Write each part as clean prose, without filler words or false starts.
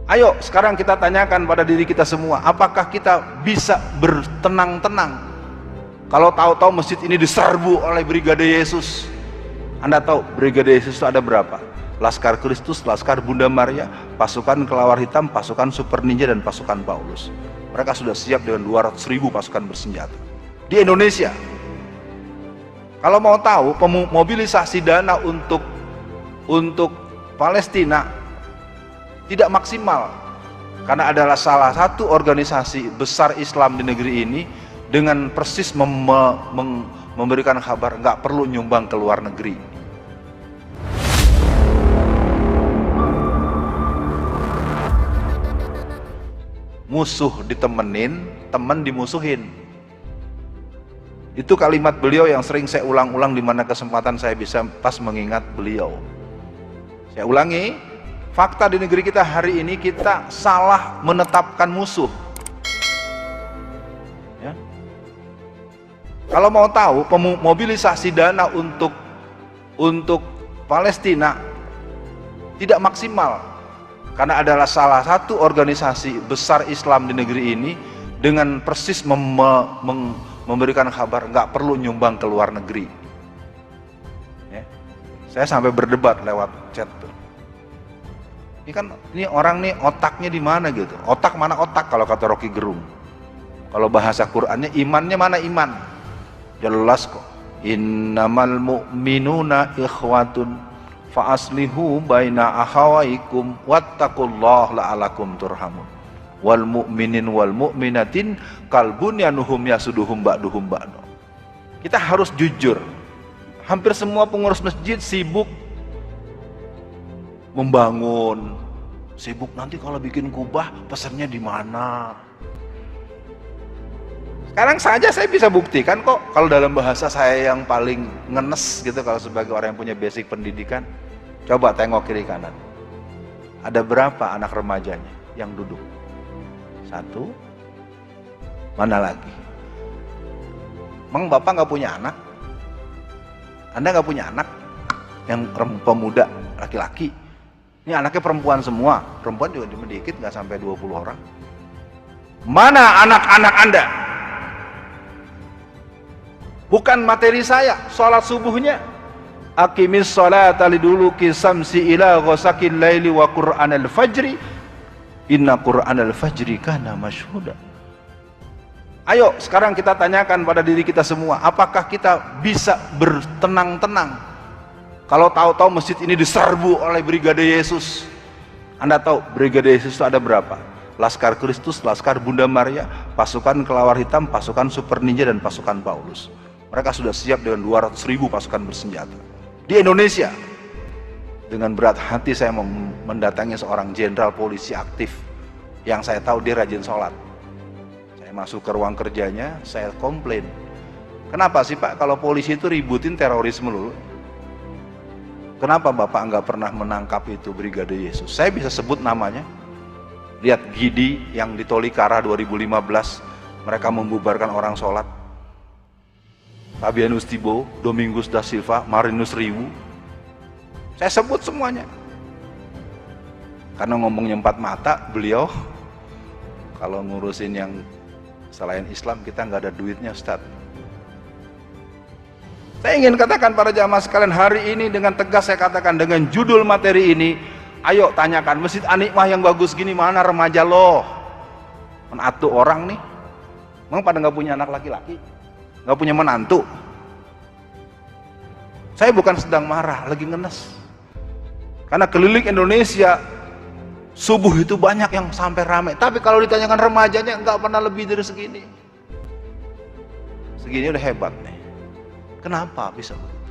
Ayo sekarang kita tanyakan pada diri kita semua, apakah kita bisa bertenang-tenang kalau tahu-tahu masjid ini diserbu oleh Brigade Yesus? Anda tahu Brigade Yesus itu ada berapa? Laskar Kristus, Laskar Bunda Maria, pasukan Kelawar Hitam, pasukan Super Ninja, dan pasukan Paulus. Mereka sudah siap dengan 200.000 pasukan bersenjata di Indonesia. Kalau mau tahu, mobilisasi dana untuk Palestina tidak maksimal karena adalah salah satu organisasi besar Islam di negeri ini dengan persis memberikan kabar nggak perlu nyumbang ke luar negeri. Musuh ditemenin, teman dimusuhin. Itu kalimat beliau yang sering saya ulang-ulang di mana kesempatan saya bisa pas mengingat beliau. Saya ulangi, fakta di negeri kita hari ini kita salah menetapkan musuh. Ya. Kalau mau tahu, mobilisasi dana untuk Palestina tidak maksimal karena adalah salah satu organisasi besar Islam di negeri ini dengan persis memberikan kabar nggak perlu nyumbang ke luar negeri. Ya. Saya sampai berdebat lewat chat tuh. Ini orang nih otaknya di mana gitu? Otak mana otak kalau kata Rocky Gerung? Kalau bahasa Qur'annya imannya mana iman? Jelas kok. Innamal mu'minuna ikhwatun fa aslihu baina akhawaikum wattaqullaha la'alakum turhamun. Wal mu'minin wal mu'minatin kal bunyanuhum yasuduhum ba'duhum ba'du. Kita harus jujur. Hampir semua pengurus masjid sibuk membangun, sibuk nanti kalau bikin kubah pesannya di mana. Sekarang saja saya bisa buktikan kok kalau dalam bahasa saya yang paling ngenes gitu, kalau sebagai orang yang punya basic pendidikan. Coba tengok kiri kanan. Ada berapa anak remajanya yang duduk? Satu. Mana lagi? Emang Bapak nggak punya anak? Anda nggak punya anak yang pemuda, laki-laki? Ini anaknya perempuan semua. Perempuan juga dikit, nggak sampai 20 orang. Mana anak-anak Anda? Bukan materi saya, sholat subuhnya. Aqimis sholata liduluki samsi ila ghasaqil laili wa qur'anal fajri. Inna qur'anal fajri kana masyhuda. Ayo sekarang kita tanyakan pada diri kita semua, apakah kita bisa bertenang-tenang kalau tahu-tahu masjid ini diserbu oleh Brigade Yesus? Anda tahu Brigade Yesus itu ada berapa? Laskar Kristus, Laskar Bunda Maria, pasukan Kelawar Hitam, pasukan Super Ninja, dan pasukan Paulus. Mereka sudah siap dengan 200.000 pasukan bersenjata di Indonesia. Dengan berat hati saya mendatangi seorang jenderal polisi aktif yang saya tahu dia rajin sholat. Saya masuk ke ruang kerjanya, saya komplain, kenapa sih Pak kalau polisi itu ributin terorisme dulu? Kenapa Bapak nggak pernah menangkap itu Brigade Yesus? Saya bisa sebut namanya. Lihat Gidi yang di Tolikara 2015, mereka membubarkan orang sholat. Fabianus Tibo, Domingus da Silva, Marinus Riwu. Saya sebut semuanya. Karena ngomongnya empat mata, beliau kalau ngurusin yang selain Islam kita nggak ada duitnya, Ustadz. Saya ingin katakan para jamaah sekalian hari ini dengan tegas, saya katakan dengan judul materi ini, ayo tanyakan Masjid An-Nikmah yang bagus gini mana remaja loh, menatu orang nih, emang pada nggak punya anak laki-laki, nggak punya menantu. Saya bukan sedang marah, lagi ngenes, karena keliling Indonesia subuh itu banyak yang sampai ramai, tapi kalau ditanyakan remajanya nggak pernah lebih dari segini. Segini udah hebat nih. Kenapa bisa begitu?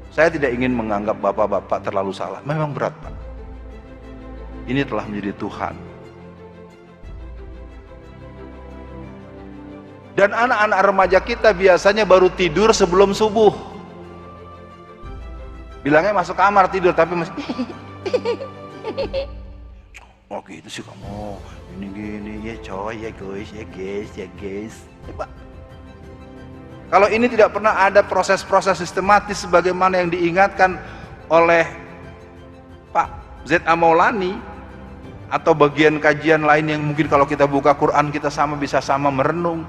Saya tidak ingin menganggap bapak-bapak terlalu salah. Memang berat Pak. Ini telah menjadi Tuhan. Dan anak-anak remaja kita biasanya baru tidur sebelum subuh. Bilangnya masuk kamar tidur, tapi masih oh gitu sih kamu. Ini gini ya coy, ya guys. Ya Pak. Kalau ini tidak pernah ada proses-proses sistematis sebagaimana yang diingatkan oleh Pak Z.A. Maulani, atau bagian kajian lain yang mungkin kalau kita buka Quran kita bisa sama merenung.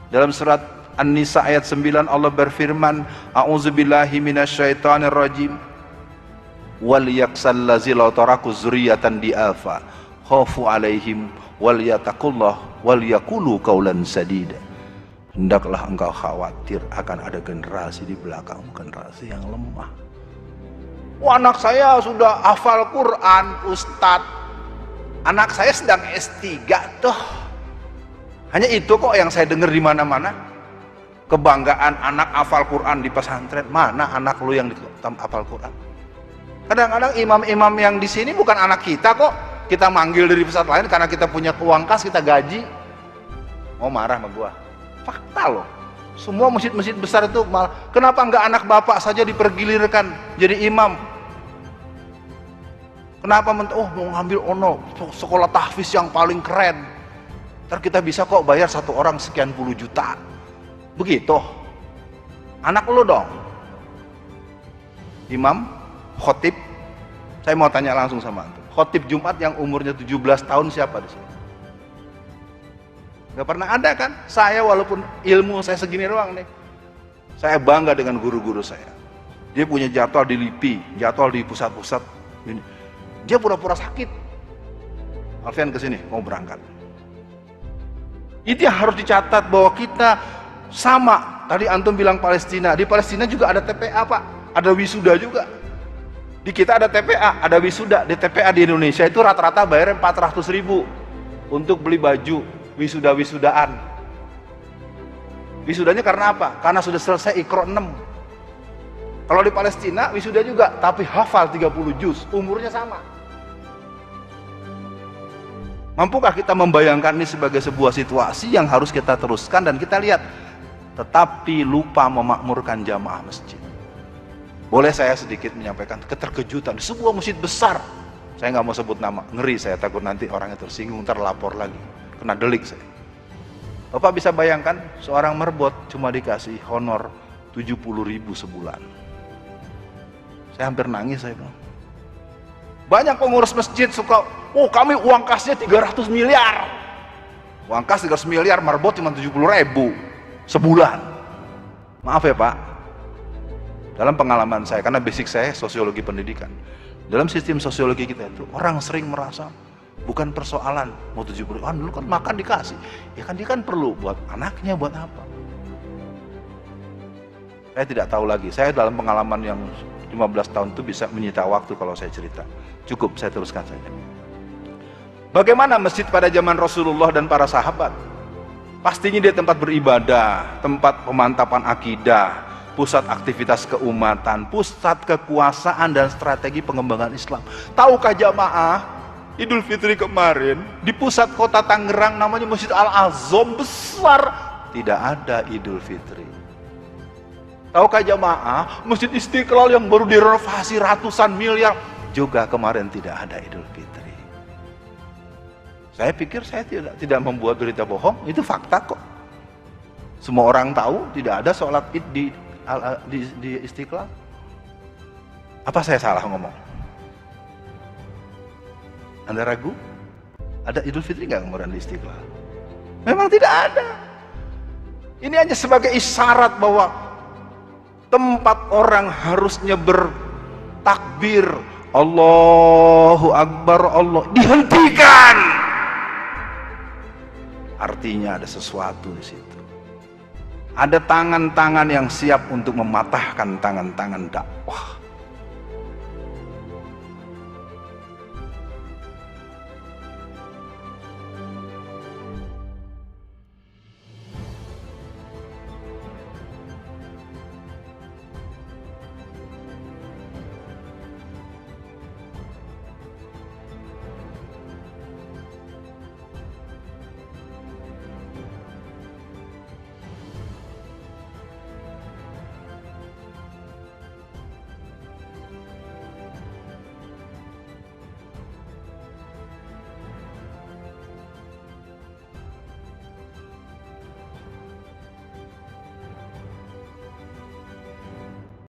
Dalam surat An-Nisa ayat 9 Allah berfirman, a'udzubillahi minasyaitonirrajim, wal yaksallazil taraku zuriyatan diafa khafu alaihim wal yataqullah wal yaqulu qaulan sadida. Hendaklah engkau khawatir akan ada generasi di belakangmu, generasi yang lemah. Wah, anak saya sudah hafal Quran, Ustadz. Anak saya sedang S3 tuh. Hanya itu kok yang saya dengar di mana-mana. Kebanggaan anak hafal Quran di pesantren. Mana anak lu yang hafal Quran? Kadang-kadang imam-imam yang di sini bukan anak kita kok. Kita manggil dari pesantren lain karena kita punya uang kas, kita gaji. Mau marah sama gua? Fakta loh. Semua masjid-masjid besar itu malah, kenapa enggak anak bapak saja dipergilirkan jadi imam? Kenapa mau ngambil sekolah tahfiz yang paling keren? Ntar kita bisa kok bayar satu orang sekian puluh juta. Begitu. Anak lu dong. Imam, khotib. Saya mau tanya langsung sama antum. Khotib Jumat yang umurnya 17 tahun siapa di sini? Gak pernah ada kan? Saya walaupun ilmu saya segini doang nih, saya bangga dengan guru-guru saya. Dia punya jadwal di LIPI, jadwal di pusat-pusat. Dia pura-pura sakit. Alfian kesini mau berangkat. Itu yang harus dicatat bahwa kita sama. Tadi antum bilang Palestina, di Palestina juga ada TPA pak, ada wisuda juga. Di kita ada TPA, ada wisuda. Di TPA di Indonesia itu rata-rata bayar 400.000 untuk beli baju wisuda-wisudaan. Wisudanya karena apa? Karena sudah selesai Iqra 6. Kalau di Palestina wisuda juga, tapi hafal 30 juz, umurnya sama. Mampukah kita membayangkan ini sebagai sebuah situasi yang harus kita teruskan dan kita lihat, tetapi lupa memakmurkan jamaah masjid. Boleh saya sedikit menyampaikan keterkejutan di sebuah masjid besar. Saya nggak mau sebut nama, ngeri saya, takut nanti orangnya tersinggung, terlapor lagi, kena delik saya. Bapak bisa bayangkan seorang merbot cuma dikasih honor 70.000 sebulan. Saya hampir nangis, saya bilang. Banyak pengurus masjid suka, kami uang kasnya 300 miliar. Uang kas 300 miliar, merbot cuma 70.000 sebulan. Maaf ya Pak. Dalam pengalaman saya, karena basic saya sosiologi pendidikan, dalam sistem sosiologi kita itu orang sering merasa bukan persoalan mau 70 dulu kan makan dikasih, ya kan dia kan perlu buat anaknya, buat apa. Saya tidak tahu lagi, saya dalam pengalaman yang 15 tahun itu bisa menyita waktu kalau saya cerita. Cukup saya teruskan saja. Bagaimana masjid pada zaman Rasulullah dan para sahabat? Pastinya dia tempat beribadah, tempat pemantapan akidah, pusat aktivitas keumatan, pusat kekuasaan dan strategi pengembangan Islam. Tahukah jamaah, Idul Fitri kemarin di pusat kota Tangerang namanya Masjid Al-Azham besar, tidak ada Idul Fitri. Tahukah jamaah, Masjid Istiqlal yang baru direnovasi ratusan miliar juga kemarin tidak ada Idul Fitri. Saya pikir saya tidak membuat berita bohong, itu fakta kok. Semua orang tahu tidak ada sholat Id di Istiqlal. Apa saya salah ngomong? Anda ragu? Ada Idul Fitri nggak kemarin di Istiqlal? Memang tidak ada. Ini hanya sebagai isyarat bahwa tempat orang harusnya bertakbir Allahu Akbar, Allah dihentikan. Artinya ada sesuatu di situ. Ada tangan-tangan yang siap untuk mematahkan tangan-tangan dakwah.